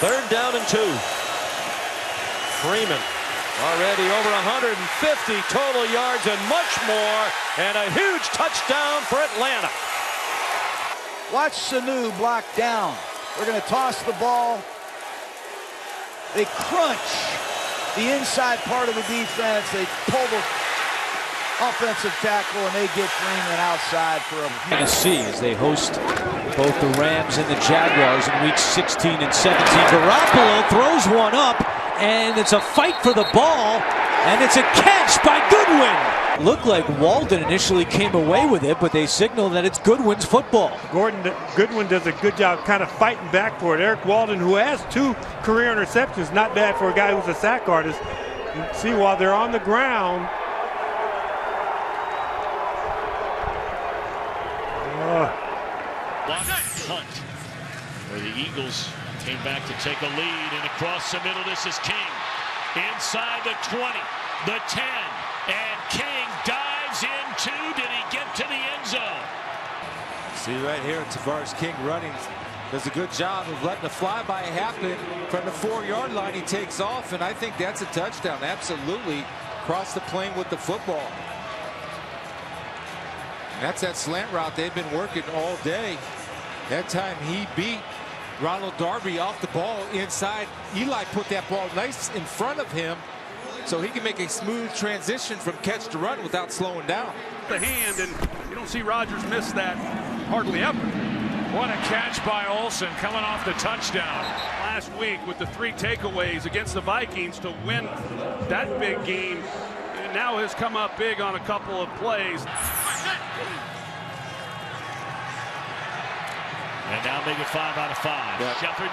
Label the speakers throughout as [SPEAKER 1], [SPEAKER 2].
[SPEAKER 1] Third down and 2. Freeman already over 150 total yards and much more, and a huge touchdown for Atlanta.
[SPEAKER 2] Watch Sanu block down. They're going to toss the ball. They crunch the inside part of the defense. They pull the offensive tackle, and they get Freeman outside for a...
[SPEAKER 3] Tennessee as they host both the Rams and the Jaguars in weeks 16 and 17. Garoppolo throws one up, and it's a fight for the ball, and it's a catch by Goodwin. Looked like Walden initially came away with it, but they signal that it's Goodwin's football.
[SPEAKER 4] Goodwin does a good job kind of fighting back for it. Eric Walden, who has 2 career interceptions, not bad for a guy who's a sack artist. You see, while they're on the ground,
[SPEAKER 5] punt, where the Eagles came back to take a lead, and across the middle, this is King. Inside the 20, the 10, and King dives in 2. Did he get to the end zone?
[SPEAKER 6] See right here, Tavares King running. Does a good job of letting the flyby happen. From the 4-yard line, he takes off, and I think that's a touchdown. Absolutely across the plane with the football. And that's that slant route they've been working all day. That time he beat Ronald Darby off the ball inside. Eli put that ball nice in front of him so he can make a smooth transition from catch to run without slowing down.
[SPEAKER 7] The hand, and you don't see Rodgers miss that hardly ever. What a catch by Olsen coming off the touchdown last week with the 3 takeaways against the Vikings to win that big game. And now has come up big on a couple of plays.
[SPEAKER 5] And now make it 5 out of 5. Yep. Shepard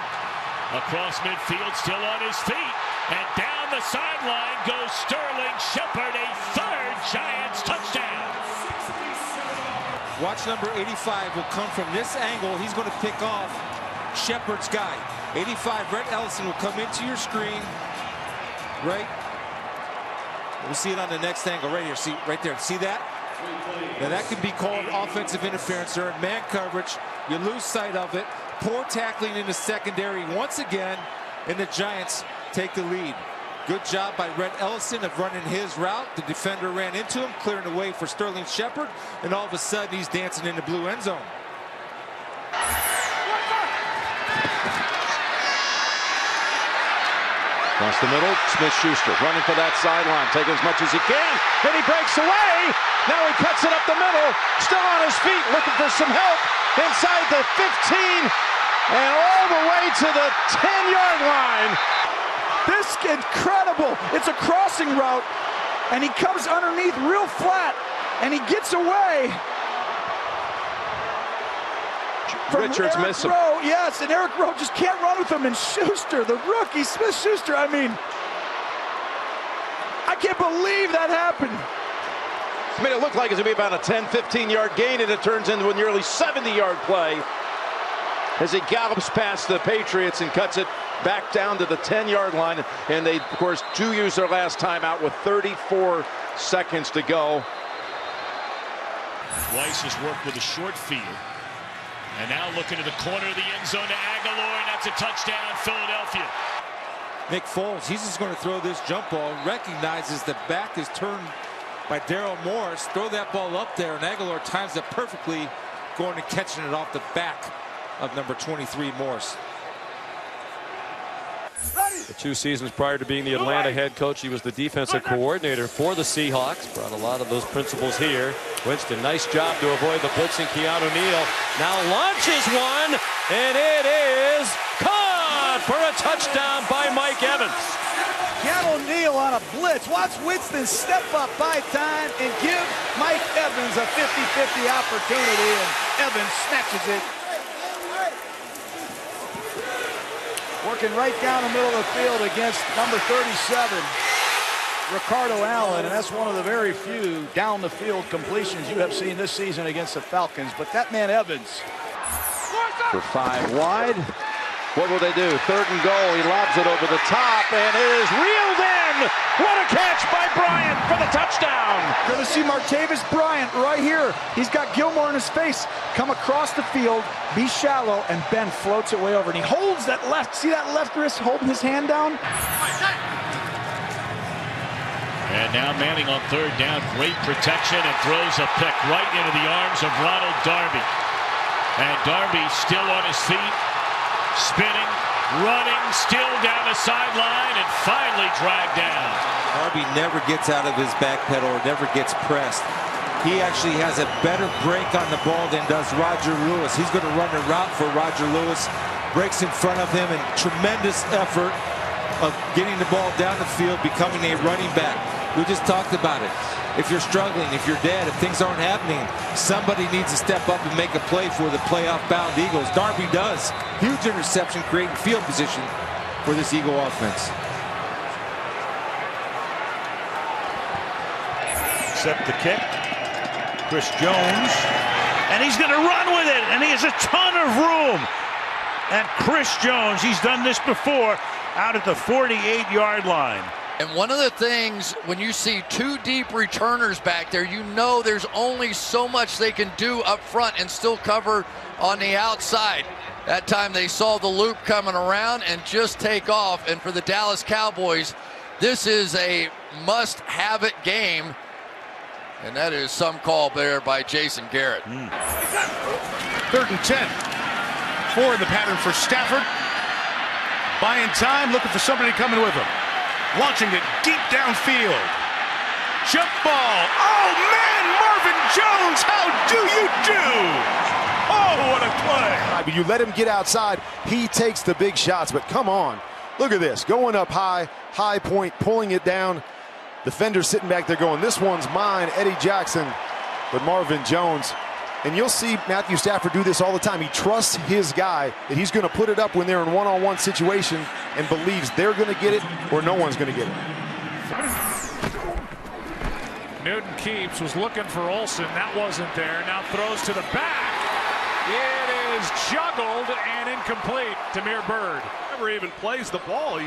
[SPEAKER 5] across midfield, still on his feet. And down the sideline goes Sterling Shepard, a 3rd Giants touchdown.
[SPEAKER 6] Watch number 85 will come from this angle. He's going to pick off Shepard's guy. 85, Brett Ellison will come into your screen. Right. We'll see it on the next angle right here. See right there. See that? Now that could be called offensive interference or man coverage. You lose sight of it. Poor tackling in the secondary once again, and the Giants take the lead. Good job by Rhett Ellison of running his route. The defender ran into him, clearing the way for Sterling Shepard, and all of a sudden he's dancing in the blue end zone.
[SPEAKER 1] Across the middle, Smith-Schuster running for that sideline, taking as much as he can. Then he breaks away. Now he cuts it up the middle, still on his feet, looking for some help inside the 15 and all the way to the 10-yard line.
[SPEAKER 2] This is incredible. It's a crossing route, and he comes underneath real flat, and he gets away.
[SPEAKER 1] Richards missed him.
[SPEAKER 2] Yes, and Eric Rowe just can't run with him. And Schuster, the rookie, Smith-Schuster, I mean, I can't believe that happened.
[SPEAKER 1] I mean, it looked like it was going to be about a 10, 15-yard gain, and it turns into a nearly 70-yard play as he gallops past the Patriots and cuts it back down to the 10-yard line. And they, of course, do use their last timeout with 34 seconds to go.
[SPEAKER 5] Weiss has worked with a short field. And now looking to the corner of the end zone to Aguilar, and that's a touchdown, Philadelphia.
[SPEAKER 6] Nick Foles, he's just going to throw this jump ball, recognizes the back is turned by Daryl Morris. Throw that ball up there, and Aguilar times it perfectly, going and catching it off the back of number 23, Morris.
[SPEAKER 1] The 2 seasons prior to being the Atlanta head coach, he was the defensive coordinator for the Seahawks. Brought a lot of those principles here. Winston, nice job to avoid the blitzing Keanu Neal. Now launches one, and it is caught for a touchdown by Mike Evans.
[SPEAKER 2] Keanu Neal on a blitz. Watch Winston step up by time and give Mike Evans a 50-50 opportunity, and Evans snatches it. Working right down the middle of the field against number 37, Ricardo Allen, and that's one of the very few down the field completions you have seen this season against the Falcons. But that man Evans.
[SPEAKER 1] For 5 wide,
[SPEAKER 8] What will they do? 3rd and goal. He lobs it over the top, and it is reeled in. What a catch by Bryant for the touchdown.
[SPEAKER 9] Going to see Martavis Bryant right here. He's got Gilmore in his face. Come across the field, be shallow, and Ben floats it way over. And he holds that left. See that left wrist holding his hand down?
[SPEAKER 5] And now Manning on 3rd down. Great protection and throws a pick right into the arms of Ronald Darby. And Darby still on his feet, spinning, running, still down the sideline, and finally dragged down.
[SPEAKER 6] Darby never gets out of his back pedal or never gets pressed. He actually has a better break on the ball than does Roger Lewis. He's going to run a route for Roger Lewis, breaks in front of him, and tremendous effort of getting the ball down the field, becoming a running back. We just talked about it. If you're struggling, if you're dead, if things aren't happening, somebody needs to step up and make a play for the playoff-bound Eagles. Darby does. Huge interception, creating field position for this Eagle offense.
[SPEAKER 10] Set the kick. Chris Jones. And he's going to run with it. And he has a ton of room. And Chris Jones, he's done this before, out at the 48-yard line.
[SPEAKER 11] And one of the things, when you see 2 deep returners back there, you know there's only so much they can do up front and still cover on the outside. That time they saw the loop coming around and just take off. And for the Dallas Cowboys, this is a must-have-it game. And that is some call there by Jason Garrett.
[SPEAKER 12] 3rd and 10. 4 in the pattern for Stafford. Buying time, looking for somebody coming with him. Launching it deep downfield. Jump ball. Oh, man, Marvin Jones, how do you do? Oh, what a play.
[SPEAKER 13] But you let him get outside, he takes the big shots. But come on, look at this. Going up high, high point, pulling it down. Defender sitting back there going, this one's mine, Eddie Jackson. But Marvin Jones, and you'll see Matthew Stafford do this all the time. He trusts his guy that he's going to put it up when they're in one-on-one situation and believes they're going to get it or no one's going to get it.
[SPEAKER 7] Newton keeps, was looking for Olsen. That wasn't there. Now throws to the back. It is juggled and incomplete to Mir Bird.
[SPEAKER 14] Never even plays the ball. He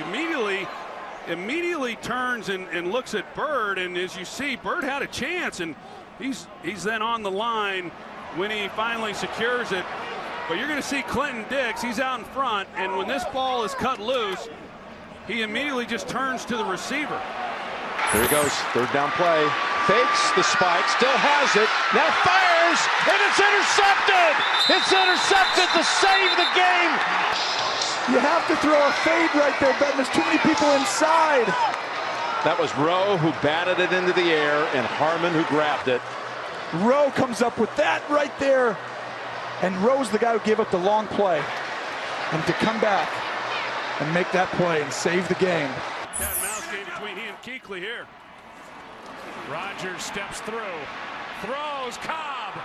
[SPEAKER 14] immediately turns and looks at Bird, and as you see, Bird had a chance, and he's then on the line when he finally secures it. But you're going to see Clinton Dix, he's out in front, and when this ball is cut loose, he immediately just turns to the receiver.
[SPEAKER 8] Here he goes, 3rd down play. Fakes the spike, still has it, now fires, and it's intercepted! It's intercepted to save the game!
[SPEAKER 9] You have to throw a fade right there, Ben. There's too many people inside.
[SPEAKER 8] That was Rowe who batted it into the air, and Harmon who grabbed it.
[SPEAKER 9] Rowe comes up with that right there. And Rowe's the guy who gave up the long play. And to come back and make that play and save the game.
[SPEAKER 14] Cat and mouse game between he and Kuechly here.
[SPEAKER 7] Rogers steps through. Throws Cobb.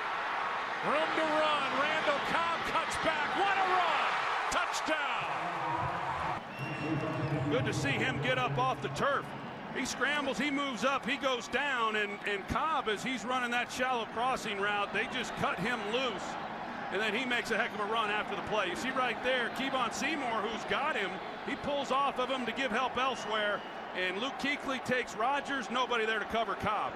[SPEAKER 7] Room to run. Randall Cobb cuts back. What a run! Touchdown!
[SPEAKER 14] Good to see him get up off the turf. He scrambles, he moves up, he goes down, and Cobb, as he's running that shallow crossing route, they just cut him loose. And then he makes a heck of a run after the play. You see right there, Kevon Seymour, who's got him, he pulls off of him to give help elsewhere. And Luke Kuechly takes Rogers, nobody there to cover Cobb.